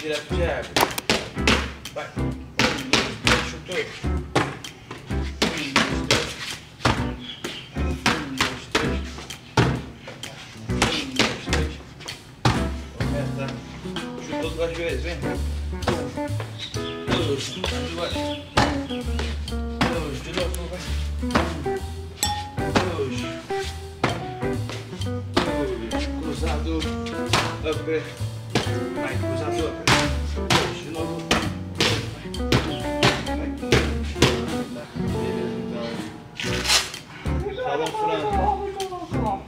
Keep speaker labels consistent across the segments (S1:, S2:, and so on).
S1: direto de água. Vai. 1, 2, 3, chutou. 1, 2, 3. 1, 2, 3. 1, 2, 3. Começa. Chutou 2 vezes, vem. 2, 2. 2, de novo, vai. 2. Cruzado. Upper. Vai, cruzado, upper. 2, de novo. Vai. Beleza, então. Salão frango.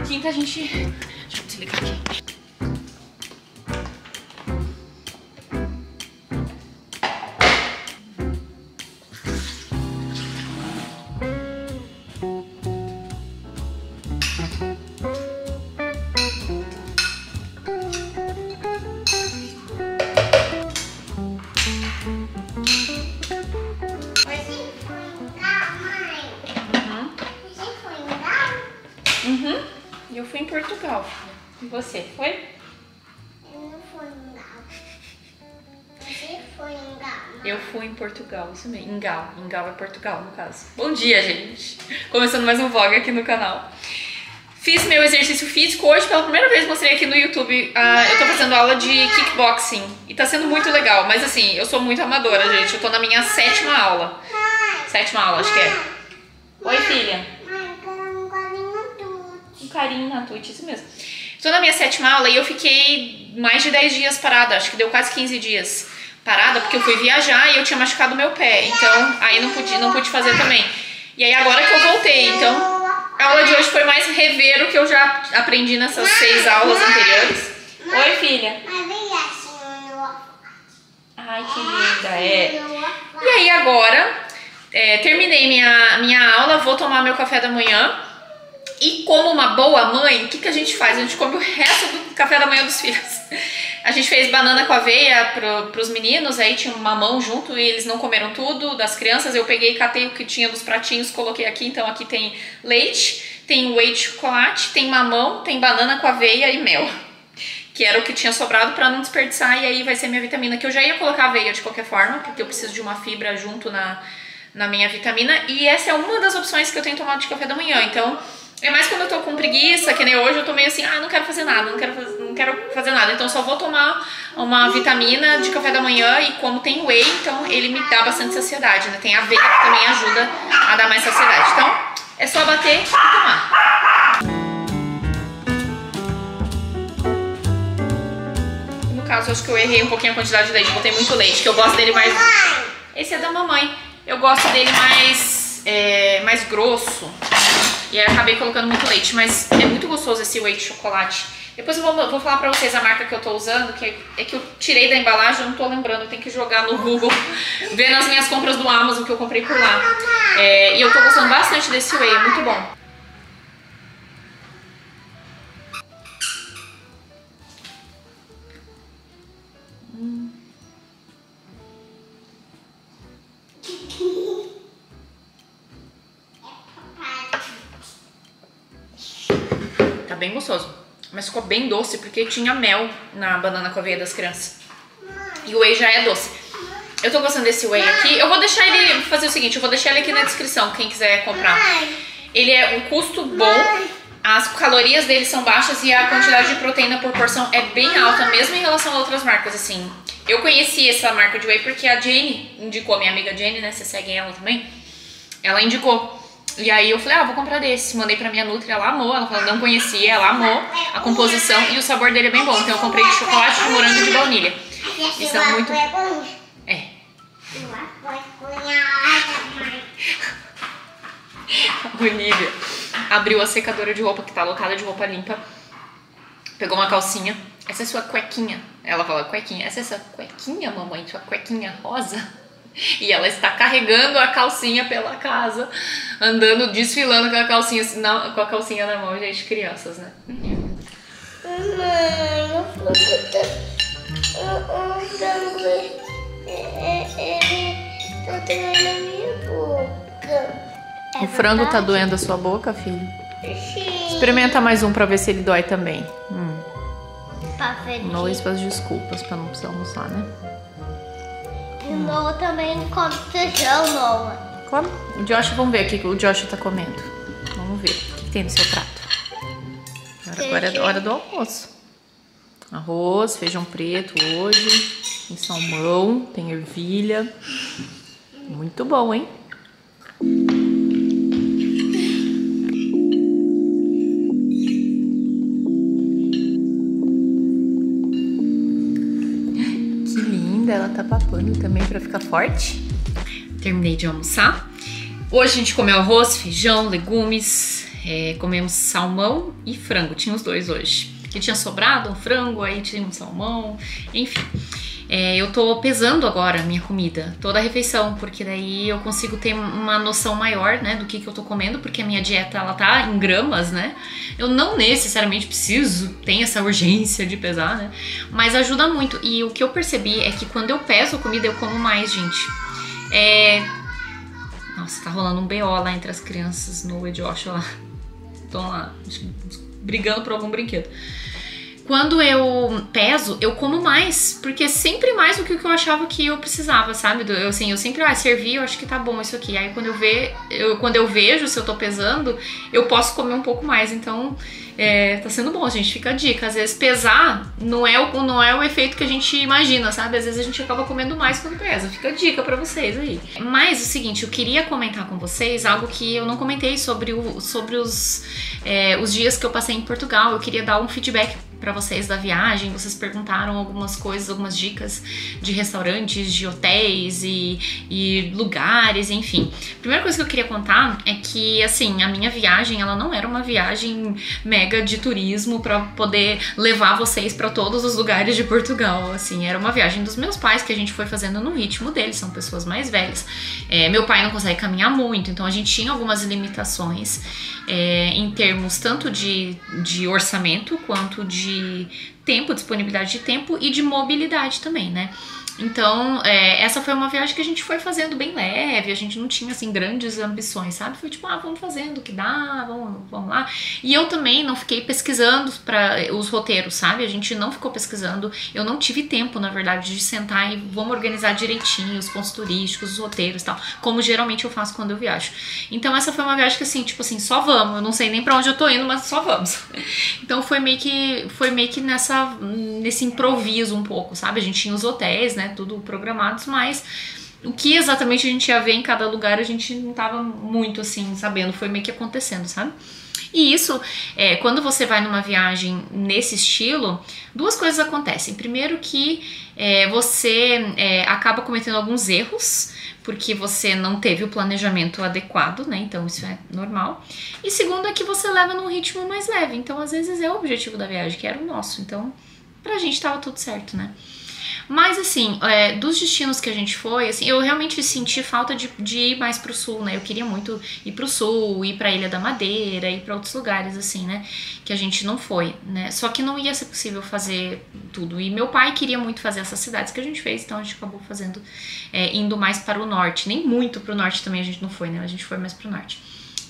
S2: Quinta a gente... Deixa eu desligar aqui. Eu fui em Portugal. E você, foi?
S3: Eu não fui em Gal. Você foi em Gal?
S2: Eu fui em Portugal, isso mesmo. Em Gal. Em Gal é Portugal, no caso. Bom dia, gente. Começando mais um vlog aqui no canal. Fiz meu exercício físico. Hoje, pela primeira vez, mostrei aqui no YouTube. Eu tô fazendo aula de kickboxing. E tá sendo muito legal. Mas assim, eu sou muito amadora, gente. Eu tô na minha 7ª aula. 7ª aula, acho que é. Oi, filha. Carinho na Twitch, isso mesmo. Estou na minha 7ª aula e eu fiquei mais de 10 dias parada, acho que deu quase 15 dias parada, porque eu fui viajar e eu tinha machucado meu pé, então aí não pude fazer também. E aí agora que eu voltei, então a aula de hoje foi mais rever o que eu já aprendi nessas 6 aulas anteriores. Oi, filha. Ai, que linda, é. E aí agora, terminei minha aula, vou tomar meu café da manhã. E como uma boa mãe, o que a gente faz? A gente come o resto do café da manhã dos filhos. A gente fez banana com aveia pros meninos, aí tinha um mamão junto e eles não comeram tudo, das crianças. Eu peguei e catei o que tinha dos pratinhos, coloquei aqui. Então aqui tem leite, tem whey de chocolate, tem mamão, tem banana com aveia e mel. Que era o que tinha sobrado pra não desperdiçar, e aí vai ser minha vitamina, que eu já ia colocar aveia de qualquer forma, porque eu preciso de uma fibra junto na minha vitamina. E essa é uma das opções que eu tenho tomado de café da manhã, então... É mais quando eu tô com preguiça, que nem hoje eu tô meio assim, não quero fazer nada, não quero fazer nada. Então só vou tomar uma vitamina de café da manhã e como tem whey, então ele me dá bastante saciedade, né? Tem aveia que também ajuda a dar mais saciedade. Então é só bater e tomar. No caso, acho que eu errei um pouquinho a quantidade de leite, botei muito leite, que eu gosto dele mais... Esse é da mamãe. Eu gosto dele mais grosso. E aí acabei colocando muito leite, mas é muito gostoso esse whey de chocolate. Depois eu vou falar pra vocês a marca que eu tô usando, que é que eu tirei da embalagem, eu não tô lembrando, eu tenho que jogar no Google, ver nas minhas compras do Amazon que eu comprei por lá. E eu tô gostando bastante desse whey, é muito bom. Tá bem gostoso, mas ficou bem doce porque tinha mel na banana com aveia das crianças. E o whey já é doce. Eu tô gostando desse whey aqui. Eu vou deixar ele, fazer o seguinte, eu vou deixar ele aqui na descrição, quem quiser comprar. Ele é um custo bom, as calorias dele são baixas e a quantidade de proteína por porção é bem alta, mesmo em relação a outras marcas, assim. Eu conheci essa marca de whey porque a Jane indicou, minha amiga Jane, né, você segue ela também? Ela indicou. E aí eu falei, vou comprar desse. Mandei pra minha Nutri, ela amou. Ela falou, não conhecia, ela amou a composição e o sabor dele é bem bom. Então eu comprei de chocolate, de morango e de baunilha. E são muito... Olivia abriu a secadora de roupa, que tá alocada de roupa limpa. Pegou uma calcinha. Essa é sua cuequinha. Ela fala, cuequinha. Essa é sua cuequinha, mamãe? Sua cuequinha rosa? E ela está carregando a calcinha pela casa, andando, desfilando com a calcinha, com a calcinha na mão, gente, crianças, né?
S3: Mamãe, o frango, ele tá doendo a minha boca.
S2: O frango tá doendo a sua boca, filho?
S3: Sim.
S2: Experimenta mais um pra ver se ele dói também.
S3: Papai. feliz.
S2: Noah e suas desculpas pra não precisar almoçar, né?
S3: E o Noah também come feijão, Noah.
S2: Come. O Josh, vamos ver o que o Josh tá comendo. Vamos ver o que tem no seu prato. Agora é hora do almoço. Arroz, feijão preto hoje. Tem salmão, tem ervilha. Muito bom, hein? Que linda, ela tá papando também pra ficar forte. Terminei de almoçar. Hoje a gente comeu arroz, feijão, legumes, comemos salmão e frango. Tinha os dois hoje. Que tinha sobrado um frango, aí tinha um salmão, enfim. Eu tô pesando agora a minha comida, toda a refeição, porque daí eu consigo ter uma noção maior, né, do que eu tô comendo, porque a minha dieta, ela tá em gramas, né. Eu não necessariamente preciso, tem essa urgência de pesar, né, mas ajuda muito. E o que eu percebi é que quando eu peso a comida, eu como mais, gente. Nossa, tá rolando um BO lá entre as crianças, Noah e Josh, lá. Estão lá, brigando por algum brinquedo. Quando eu peso, eu como mais, porque é sempre mais do que o que eu achava que eu precisava, sabe? Eu sempre, servi, eu acho que tá bom isso aqui. Aí quando eu vejo se eu tô pesando, eu posso comer um pouco mais. Então, tá sendo bom, gente. Fica a dica. Às vezes pesar não é o efeito que a gente imagina, sabe? Às vezes a gente acaba comendo mais quando pesa. Fica a dica pra vocês aí. Mas o seguinte, eu queria comentar com vocês algo que eu não comentei sobre os dias que eu passei em Portugal. Eu queria dar um feedback pra vocês da viagem. Vocês perguntaram algumas coisas, algumas dicas de restaurantes, de hotéis e lugares, enfim. A primeira coisa que eu queria contar é que, assim, a minha viagem, ela não era uma viagem mega de turismo pra poder levar vocês pra todos os lugares de Portugal, assim. Era uma viagem dos meus pais que a gente foi fazendo no ritmo deles, são pessoas mais velhas. Meu pai não consegue caminhar muito, então a gente tinha algumas limitações em termos tanto de orçamento quanto de tempo, disponibilidade de tempo e de mobilidade também, né? Então, essa foi uma viagem que a gente foi fazendo bem leve, a gente não tinha, assim, grandes ambições, sabe? Foi tipo, vamos fazendo o que dá, vamos lá. E eu também não fiquei pesquisando para os roteiros, sabe? A gente não ficou pesquisando, eu não tive tempo, na verdade, de sentar e vamos organizar direitinho os pontos turísticos, os roteiros e tal, como geralmente eu faço quando eu viajo. Então, essa foi uma viagem que, assim, tipo assim, só vamos, eu não sei nem pra onde eu tô indo, mas só vamos. Então, foi meio que nesse improviso um pouco, sabe? A gente tinha os hotéis, né? Tudo programados, mas o que exatamente a gente ia ver em cada lugar a gente não tava muito assim sabendo, foi meio que acontecendo, sabe? E isso, quando você vai numa viagem nesse estilo, duas coisas acontecem. Primeiro que você acaba cometendo alguns erros, porque você não teve o planejamento adequado, né? Então isso é normal. E segundo é que você leva num ritmo mais leve. Então às vezes é o objetivo da viagem, que era o nosso. Então pra gente tava tudo certo, né? Mas assim, dos destinos que a gente foi, assim, eu realmente senti falta de ir mais pro sul, né? Eu queria muito ir pro sul, ir pra Ilha da Madeira, ir pra outros lugares, assim, né? Que a gente não foi, né? Só que não ia ser possível fazer tudo. E meu pai queria muito fazer essas cidades que a gente fez, então a gente acabou fazendo, indo mais para o norte. Nem muito pro norte também a gente não foi, né? A gente foi mais pro norte.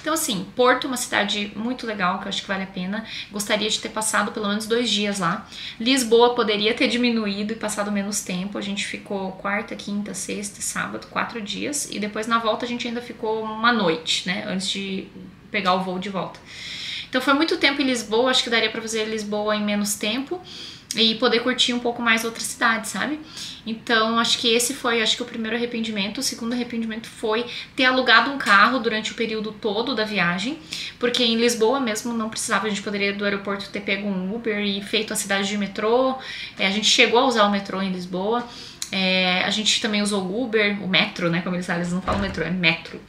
S2: Então assim, Porto, uma cidade muito legal, que eu acho que vale a pena. Gostaria de ter passado pelo menos 2 dias lá. Lisboa poderia ter diminuído e passado menos tempo. A gente ficou quarta, quinta, sexta, sábado, 4 dias. E depois na volta a gente ainda ficou uma noite, né? Antes de pegar o voo de volta. Então foi muito tempo em Lisboa, acho que daria pra fazer Lisboa em menos tempo. E poder curtir um pouco mais outras cidades, sabe? Então, acho que esse foi, o primeiro arrependimento. O segundo arrependimento foi ter alugado um carro durante o período todo da viagem, porque em Lisboa mesmo não precisava, a gente poderia do aeroporto ter pego um Uber e feito a cidade de metrô. A gente chegou a usar o metrô em Lisboa. A gente também usou o Uber, o metro, né? Como eles falam, eles não falam metrô, é metro.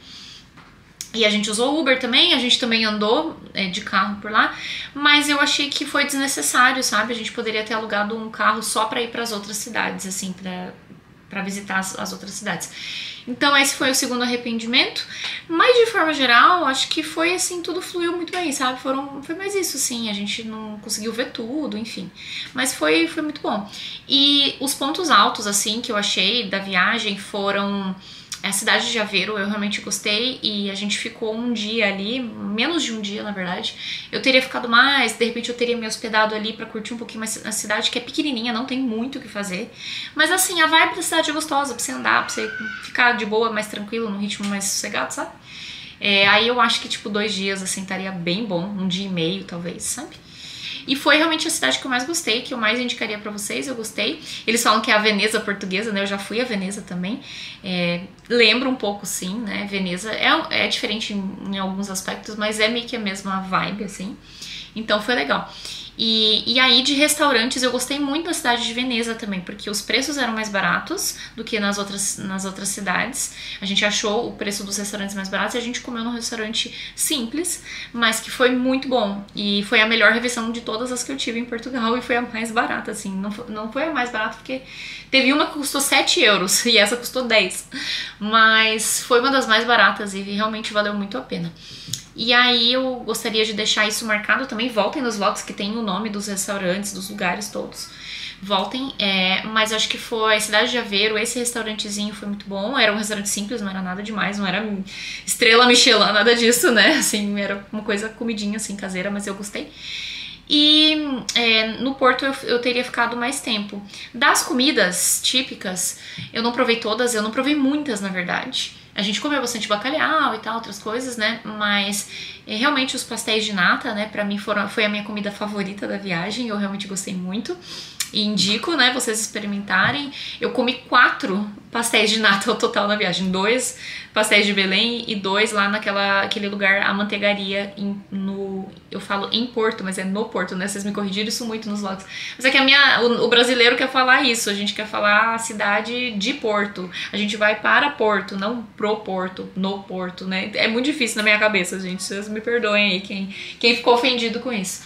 S2: E a gente usou Uber também, a gente também andou de carro por lá, mas eu achei que foi desnecessário, sabe? A gente poderia ter alugado um carro só pra ir pras outras cidades, assim, pra visitar as outras cidades. Então esse foi o segundo arrependimento, mas de forma geral, acho que foi assim, tudo fluiu muito bem, sabe? Foi mais isso, assim, a gente não conseguiu ver tudo, enfim. Mas foi muito bom. E os pontos altos, assim, que eu achei da viagem foram A cidade de Aveiro eu realmente gostei e a gente ficou um dia ali, menos de um dia na verdade. Eu teria ficado mais, de repente eu teria me hospedado ali pra curtir um pouquinho mais a cidade, que é pequenininha, não tem muito o que fazer. Mas assim, a vibe da cidade é gostosa, pra você andar, pra você ficar de boa, mais tranquilo, num ritmo mais sossegado, sabe? Aí eu acho que tipo 2 dias assim estaria bem bom, 1 dia e meio talvez, sabe? E foi realmente a cidade que eu mais gostei, que eu mais indicaria pra vocês, eu gostei. Eles falam que é a Veneza portuguesa, né? Eu já fui a Veneza também. Lembra um pouco, sim, né? Veneza é diferente em alguns aspectos, mas é meio que a mesma vibe, assim. Então foi legal. E aí de restaurantes eu gostei muito da cidade de Veneza também, porque os preços eram mais baratos do que nas outras cidades. A gente achou o preço dos restaurantes mais baratos e a gente comeu num restaurante simples, mas que foi muito bom. E foi a melhor refeição de todas as que eu tive em Portugal e foi a mais barata, assim. Não foi a mais barata porque teve uma que custou 7 euros e essa custou 10. Mas foi uma das mais baratas e realmente valeu muito a pena. E aí eu gostaria de deixar isso marcado também. Voltem nos vlogs que tem o nome dos restaurantes, dos lugares todos. Voltem, mas acho que foi a cidade de Aveiro, esse restaurantezinho foi muito bom. Era um restaurante simples, não era nada demais, não era estrela Michelin, nada disso, né? Assim, era uma coisa comidinha assim, caseira, mas eu gostei. E no Porto eu teria ficado mais tempo. Das comidas típicas, eu não provei todas, eu não provei muitas, na verdade. A gente comeu bastante bacalhau e tal, outras coisas, né? Mas realmente os pastéis de nata, né? Pra mim foi a minha comida favorita da viagem. Eu realmente gostei muito. E indico, né? Vocês experimentarem. Eu comi 4 pastéis de nata ao total na viagem. 2 pastéis de Belém e 2 lá naquele lugar, a manteigaria, eu falo em Porto, mas é no Porto, né? Vocês me corrigiram isso muito nos vlogs. Mas é que o brasileiro quer falar isso, a gente quer falar a cidade de Porto. A gente vai para Porto, não pro Porto, no Porto, né? É muito difícil na minha cabeça, gente. Vocês me perdoem aí, quem ficou ofendido com isso.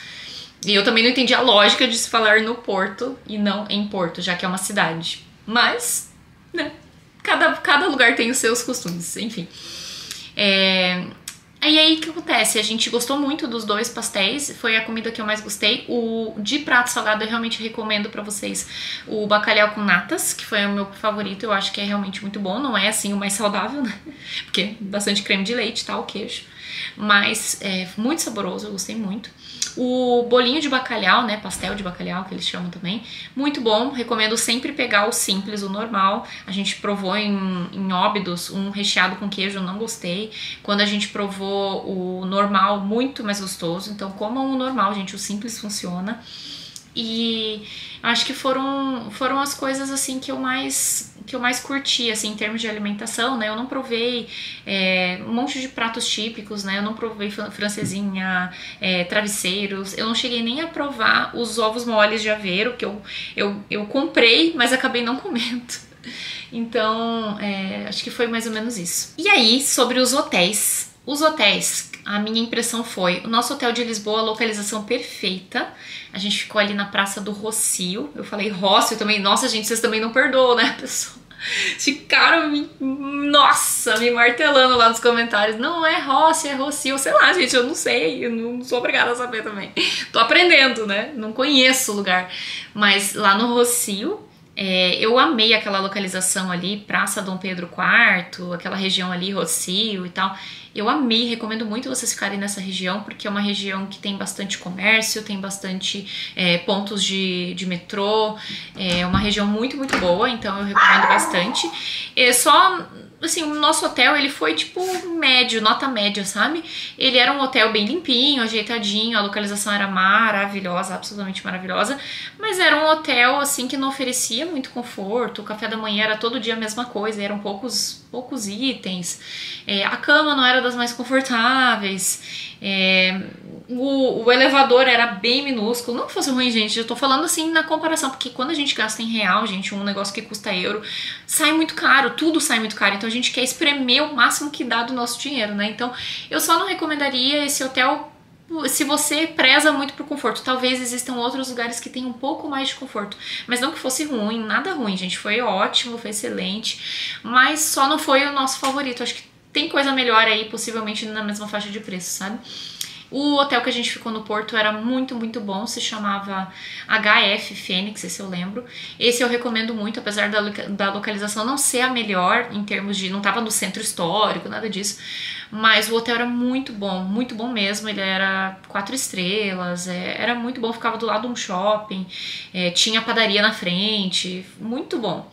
S2: E eu também não entendi a lógica de se falar no Porto e não em Porto, já que é uma cidade. Mas, né? Cada lugar tem os seus costumes, enfim. E aí, o que acontece? A gente gostou muito dos 2 pastéis, foi a comida que eu mais gostei. O de prato salgado eu realmente recomendo pra vocês o bacalhau com natas, que foi o meu favorito, eu acho que é realmente muito bom. Não é, assim, o mais saudável, né? Porque bastante creme de leite e tal, queijo. Mas é muito saboroso, eu gostei muito. O bolinho de bacalhau, né, pastel de bacalhau, que eles chamam também, muito bom. Recomendo sempre pegar o simples, o normal. A gente provou em Óbidos um recheado com queijo, eu não gostei. Quando a gente provou o normal, muito mais gostoso. Então comam o normal, gente, o simples funciona. E acho que foram as coisas assim que eu mais curti, assim, em termos de alimentação, né? Eu não provei um monte de pratos típicos, né? Eu não provei francesinha, travesseiros. Eu não cheguei nem a provar os ovos moles de Aveiro, que eu comprei, mas acabei não comendo. Então, acho que foi mais ou menos isso. E aí, sobre os hotéis. Os hotéis, a minha impressão foi, o nosso hotel de Lisboa, localização perfeita. A gente ficou ali na Praça do Rossio. Eu falei Rossio também. Nossa, gente, vocês também não perdoam, né, pessoal? Ficaram me martelando lá nos comentários. Não é Rossio, é Rossio. Sei lá, gente, eu não sei. Eu não sou obrigada a saber também. Tô aprendendo, né? Não conheço o lugar. Mas lá no Rossio, eu amei aquela localização ali, Praça Dom Pedro IV, aquela região ali, Rossio e tal. Eu amei, recomendo muito vocês ficarem nessa região, porque é uma região que tem bastante comércio, tem bastante pontos de metrô, é uma região muito, muito boa, então eu recomendo bastante. Assim, o nosso hotel, ele foi tipo médio, nota média, sabe? Ele era um hotel bem limpinho, ajeitadinho, a localização era maravilhosa, absolutamente maravilhosa, mas era um hotel, assim, que não oferecia muito conforto, o café da manhã era todo dia a mesma coisa, eram poucos itens, a cama não era das mais confortáveis, o elevador era bem minúsculo. Não que fosse ruim, gente, eu tô falando assim na comparação, porque quando a gente gasta em real, gente, um negócio que custa euro, sai muito caro, tudo sai muito caro, então a gente quer espremer o máximo que dá do nosso dinheiro, né? Então eu só não recomendaria esse hotel se você preza muito por conforto. Talvez existam outros lugares que tenham um pouco mais de conforto, mas não que fosse ruim, nada ruim, gente, foi ótimo, foi excelente, mas só não foi o nosso favorito. Acho que tem coisa melhor aí, possivelmente na mesma faixa de preço, sabe? O hotel que a gente ficou no Porto era muito, muito bom, se chamava HF Fênix, esse eu lembro. Esse eu recomendo muito, apesar da localização não ser a melhor em termos de... não tava no centro histórico, nada disso. Mas o hotel era muito bom mesmo. Ele era 4 estrelas, era muito bom, ficava do lado de um shopping, tinha padaria na frente, muito bom.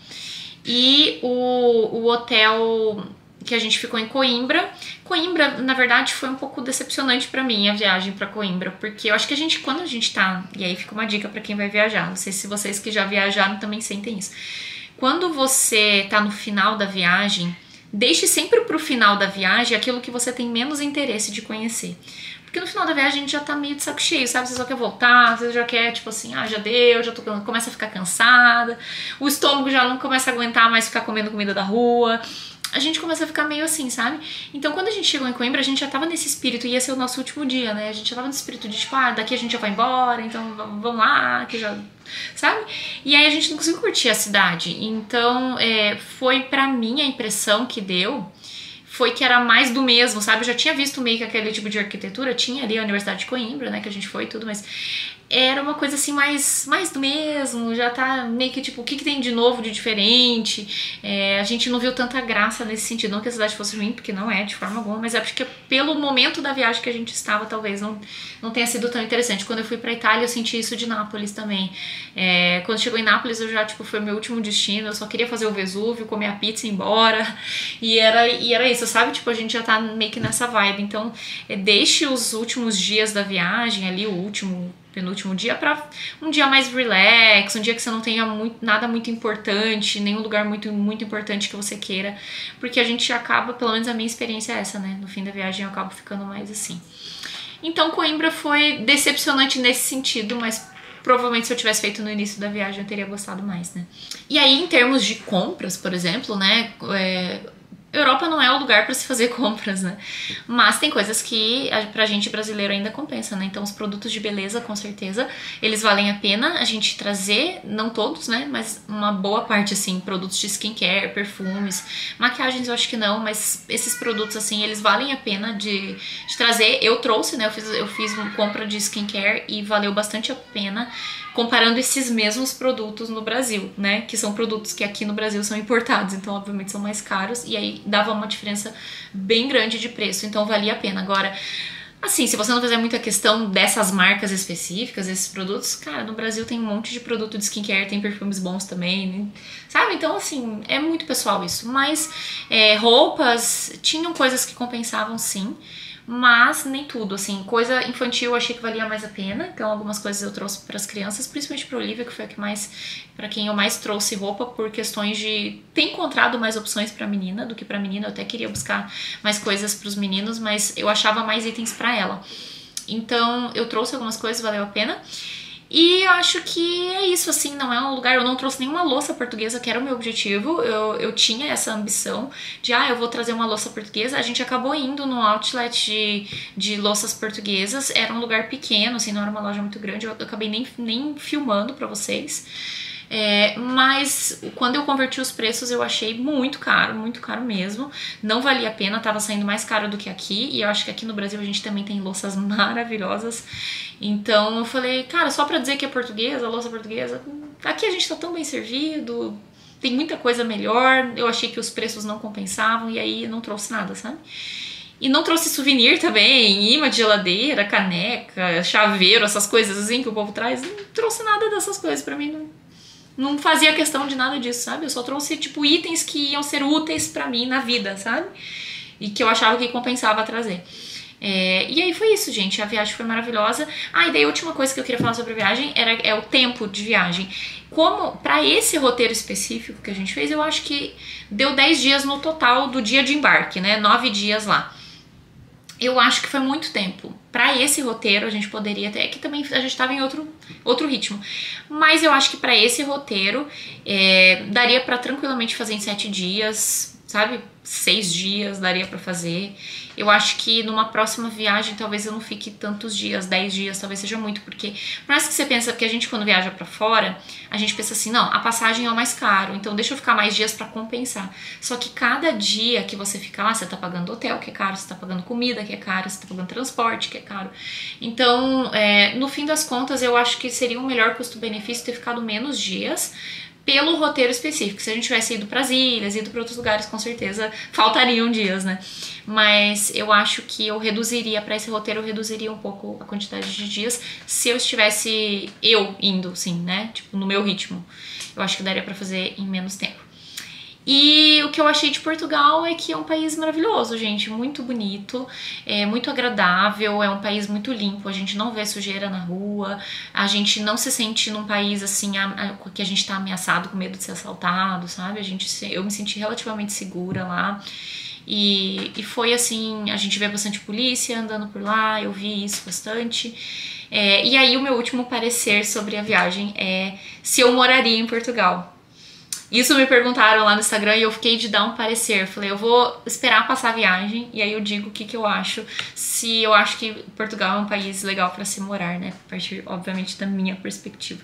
S2: E o hotel que a gente ficou em Coimbra. Coimbra, na verdade, foi um pouco decepcionante pra mim a viagem pra Coimbra, porque eu acho que quando a gente tá, e aí fica uma dica pra quem vai viajar, não sei se vocês que já viajaram também sentem isso. Quando você tá no final da viagem, deixe sempre pro final da viagem aquilo que você tem menos interesse de conhecer. Porque no final da viagem a gente já tá meio de saco cheio, sabe? Você só quer voltar, você já quer, tipo assim, já deu, começa a ficar cansada, o estômago já não começa a aguentar mais ficar comendo comida da rua. A gente começa a ficar meio assim, sabe? Então quando a gente chegou em Coimbra, a gente já tava nesse espírito, ia ser o nosso último dia, né? A gente já tava nesse espírito de, tipo, daqui a gente já vai embora, então vamos lá, que já... sabe? E aí a gente não conseguiu curtir a cidade. Então, foi pra mim a impressão que deu, foi que era mais do mesmo, sabe? Eu já tinha visto meio que aquele tipo de arquitetura, tinha ali a Universidade de Coimbra, né, que a gente foi e tudo, mas era uma coisa assim mais do mesmo, já tá meio que tipo, o que tem de novo, de diferente, a gente não viu tanta graça nesse sentido, não que a cidade fosse ruim, porque não é, de forma alguma, mas é porque pelo momento da viagem que a gente estava, talvez não tenha sido tão interessante. Quando eu fui pra Itália, eu senti isso de Nápoles também. Quando chegou em Nápoles, eu já, tipo, foi meu último destino, eu só queria fazer o Vesúvio, comer a pizza e ir embora, e era isso, sabe? Tipo, a gente já tá meio que nessa vibe, então deixe os últimos dias da viagem ali, o penúltimo dia, pra um dia mais relax, um dia que você não tenha nada muito importante, nenhum lugar muito, muito importante que você queira, porque a gente acaba, pelo menos a minha experiência é essa, né? No fim da viagem eu acabo ficando mais assim. Então Coimbra foi decepcionante nesse sentido, mas provavelmente se eu tivesse feito no início da viagem eu teria gostado mais, né? E aí, em termos de compras, por exemplo, né? Europa não é o lugar para se fazer compras, né? Mas tem coisas que pra gente brasileiro ainda compensa, né? Então os produtos de beleza, com certeza, eles valem a pena a gente trazer, não todos, né? Mas uma boa parte, assim, produtos de skincare, perfumes, maquiagens eu acho que não, mas esses produtos, assim, eles valem a pena de trazer. Eu trouxe, né? Eu fiz uma compra de skincare e valeu bastante a pena, comparando esses mesmos produtos no Brasil, né? Que são produtos que aqui no Brasil são importados, então obviamente são mais caros, e aí dava uma diferença bem grande de preço, então valia a pena. Agora, assim, se você não fizer muita questão dessas marcas específicas, esses produtos, cara, no Brasil tem um monte de produto de skincare, tem perfumes bons também, né? Sabe? Então, assim, é muito pessoal isso. Mas roupas, tinham coisas que compensavam sim, mas nem tudo, assim, coisa infantil eu achei que valia mais a pena, então algumas coisas eu trouxe para as crianças, principalmente para Olivia, que foi a que mais, para quem eu mais trouxe roupa, por questões de ter encontrado mais opções para menina do que para menina. Eu até queria buscar mais coisas para os meninos, mas eu achava mais itens para ela, então eu trouxe algumas coisas, valeu a pena. E eu acho que é isso, assim, não é um lugar... Eu não trouxe nenhuma louça portuguesa, que era o meu objetivo. Eu tinha essa ambição de, eu vou trazer uma louça portuguesa. A gente acabou indo no outlet de louças portuguesas. Era um lugar pequeno, assim, não era uma loja muito grande. Eu acabei nem filmando pra vocês. Mas quando eu converti os preços eu achei muito caro mesmo, não valia a pena, tava saindo mais caro do que aqui, e eu acho que aqui no Brasil a gente também tem louças maravilhosas, então eu falei, cara, só pra dizer que é portuguesa, louça portuguesa, aqui a gente tá tão bem servido, tem muita coisa melhor, eu achei que os preços não compensavam, e aí não trouxe nada, sabe? E não trouxe souvenir também, imã de geladeira, caneca, chaveiro, essas coisas assim que o povo traz, não trouxe nada dessas coisas pra mim, não fazia questão de nada disso, sabe? Eu só trouxe, tipo, itens que iam ser úteis pra mim na vida, sabe? E que eu achava que compensava trazer. E aí foi isso, gente. A viagem foi maravilhosa. E daí a última coisa que eu queria falar sobre a viagem é o tempo de viagem. Como, pra esse roteiro específico que a gente fez, eu acho que deu 10 dias no total do dia de embarque, né? 9 dias lá. Eu acho que foi muito tempo. Pra esse roteiro a gente poderia ter... É que também a gente tava em outro ritmo. Mas eu acho que pra esse roteiro daria pra tranquilamente fazer em 7 dias. sabe? 6 dias daria pra fazer. Eu acho que numa próxima viagem talvez eu não fique tantos dias, 10 dias talvez seja muito, porque por mais que você pensa, porque a gente quando viaja pra fora, a gente pensa assim, não, a passagem é o mais caro, então deixa eu ficar mais dias pra compensar. Só que cada dia que você fica lá, você tá pagando hotel, que é caro, você tá pagando comida, que é caro, você tá pagando transporte, que é caro. Então, no fim das contas, eu acho que seria um melhor custo-benefício ter ficado menos dias, pelo roteiro específico. Se a gente tivesse ido para as ilhas, ido para outros lugares, com certeza faltariam dias, né? Mas eu acho que eu reduziria, para esse roteiro, eu reduziria um pouco a quantidade de dias se eu estivesse indo, assim, né? Tipo, no meu ritmo. Eu acho que daria para fazer em menos tempo. E o que eu achei de Portugal é que é um país maravilhoso, gente, muito bonito, é muito agradável, é um país muito limpo, a gente não vê sujeira na rua, a gente não se sente num país assim que a gente tá ameaçado com medo de ser assaltado, sabe? Eu me senti relativamente segura lá. E foi assim, a gente vê bastante polícia andando por lá, eu vi isso bastante. E aí o meu último parecer sobre a viagem é se eu moraria em Portugal. Isso me perguntaram lá no Instagram e eu fiquei de dar um parecer. Falei, eu vou esperar passar a viagem e aí eu digo o que eu acho. Se eu acho que Portugal é um país legal pra se morar, né? A partir, obviamente, da minha perspectiva.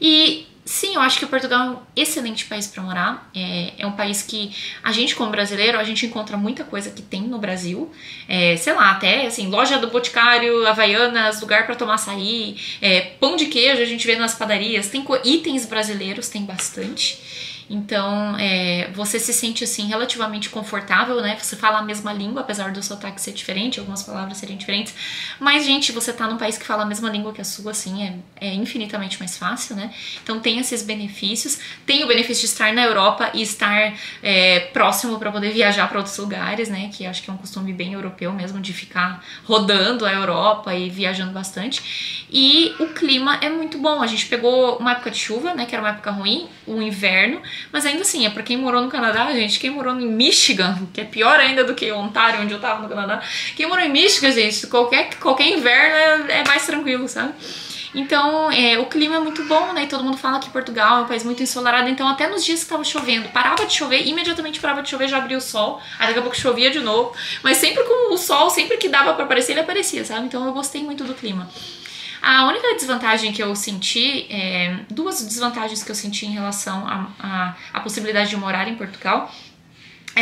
S2: E sim, eu acho que Portugal é um excelente país pra morar. É um país que a gente, como brasileiro, a gente encontra muita coisa que tem no Brasil. Sei lá, até assim, loja do Boticário, Havaianas, lugar pra tomar açaí, pão de queijo a gente vê nas padarias. Tem itens brasileiros, tem bastante. Então, você se sente, assim, relativamente confortável, né? Você fala a mesma língua, apesar do sotaque ser diferente, algumas palavras serem diferentes. Mas, gente, você tá num país que fala a mesma língua que a sua, assim, é infinitamente mais fácil, né? Então, tem esses benefícios. Tem o benefício de estar na Europa e estar próximo para poder viajar para outros lugares, né? Que acho que é um costume bem europeu mesmo, de ficar rodando a Europa e viajando bastante. E o clima é muito bom. A gente pegou uma época de chuva, né? Que era uma época ruim, o inverno. Mas ainda assim, é pra quem morou no Canadá, gente, quem morou em Michigan, que é pior ainda do que Ontário, onde eu tava no Canadá, quem morou em Michigan, gente, qualquer inverno é mais tranquilo, sabe? Então, o clima é muito bom, né? E todo mundo fala que Portugal é um país muito ensolarado, então até nos dias que tava chovendo, parava de chover, imediatamente parava de chover, já abria o sol, aí daqui a pouco chovia de novo, mas sempre com o sol, sempre que dava pra aparecer, ele aparecia, sabe? Então eu gostei muito do clima. A única desvantagem que eu senti, duas desvantagens que eu senti em relação à possibilidade de morar em Portugal,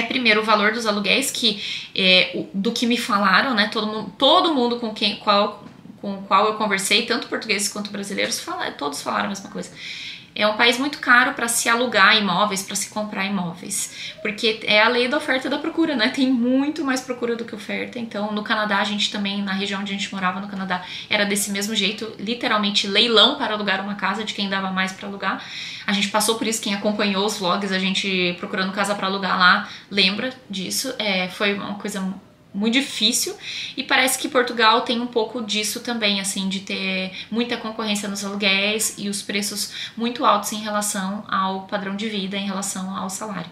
S2: primeiro o valor dos aluguéis, que do que me falaram, né, todo mundo com o qual eu conversei, tanto portugueses quanto brasileiros, todos falaram a mesma coisa. É um país muito caro para se alugar imóveis, para se comprar imóveis, porque é a lei da oferta e da procura, né? Tem muito mais procura do que oferta. Então, no Canadá, a gente também, na região onde a gente morava no Canadá, era desse mesmo jeito, literalmente leilão para alugar uma casa de quem dava mais para alugar. A gente passou por isso, quem acompanhou os vlogs, a gente procurando casa para alugar lá, lembra disso. Foi uma coisa muito difícil, e parece que Portugal tem um pouco disso também, assim, de ter muita concorrência nos aluguéis e os preços muito altos em relação ao padrão de vida, em relação ao salário.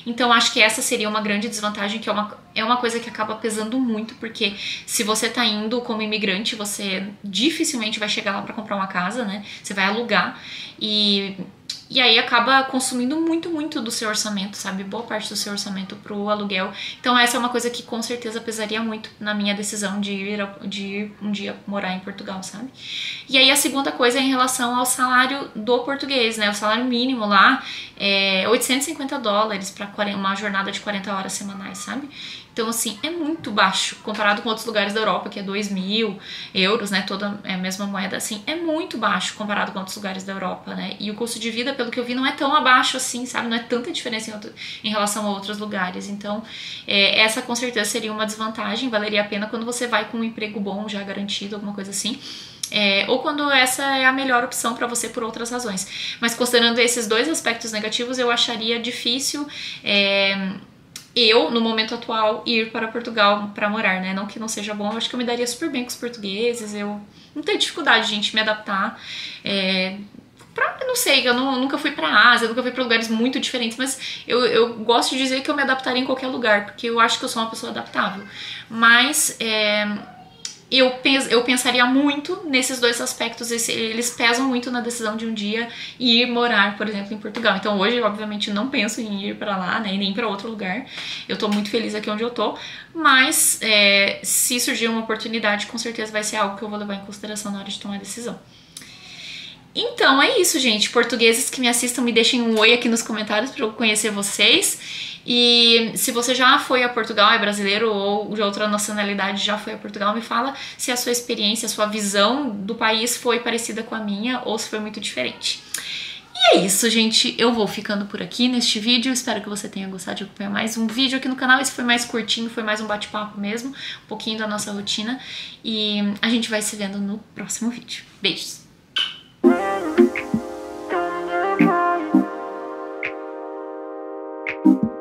S2: Então acho que essa seria uma grande desvantagem, que é uma coisa que acaba pesando muito, porque se você tá indo como imigrante, você dificilmente vai chegar lá para comprar uma casa, né? Você vai alugar e aí acaba consumindo muito do seu orçamento, sabe? Boa parte do seu orçamento pro aluguel. Então essa é uma coisa que com certeza pesaria muito na minha decisão de ir um dia morar em Portugal, sabe? E aí a segunda coisa é em relação ao salário do português, né? O salário mínimo lá é $850 para uma jornada de 40 horas semanais, sabe? Então, assim, é muito baixo comparado com outros lugares da Europa, que é 2.000 euros, né? Toda a mesma moeda, assim, é muito baixo comparado com outros lugares da Europa, né? E o custo de vida, pelo que eu vi, não é tão abaixo assim, sabe? Não é tanta diferença em relação a outros lugares. Então, essa com certeza seria uma desvantagem. Valeria a pena quando você vai com um emprego bom, já garantido, alguma coisa assim. Ou quando essa é a melhor opção para você por outras razões. Mas considerando esses dois aspectos negativos, eu acharia difícil no momento atual, ir para Portugal para morar, né? Não que não seja bom, eu acho que eu me daria super bem com os portugueses, eu não tenho dificuldade, gente, me adaptar. Não sei, eu nunca fui pra Ásia, nunca fui pra lugares muito diferentes, mas eu gosto de dizer que eu me adaptaria em qualquer lugar, porque eu acho que eu sou uma pessoa adaptável. Mas eu pensaria muito nesses dois aspectos, eles pesam muito na decisão de um dia ir morar, por exemplo, em Portugal. Então hoje, obviamente, não penso em ir pra lá, né, e nem pra outro lugar. Eu tô muito feliz aqui onde eu tô, mas se surgir uma oportunidade, com certeza vai ser algo que eu vou levar em consideração na hora de tomar a decisão. Então é isso, gente. Portugueses que me assistam, me deixem um oi aqui nos comentários pra eu conhecer vocês. E se você já foi a Portugal, é brasileiro ou de outra nacionalidade já foi a Portugal, me fala se a sua experiência, a sua visão do país foi parecida com a minha ou se foi muito diferente. E é isso, gente. Eu vou ficando por aqui neste vídeo. Espero que você tenha gostado de acompanhar mais um vídeo aqui no canal. Esse foi mais curtinho, foi mais um bate-papo mesmo, um pouquinho da nossa rotina. E a gente vai se vendo no próximo vídeo. Beijos!
S3: You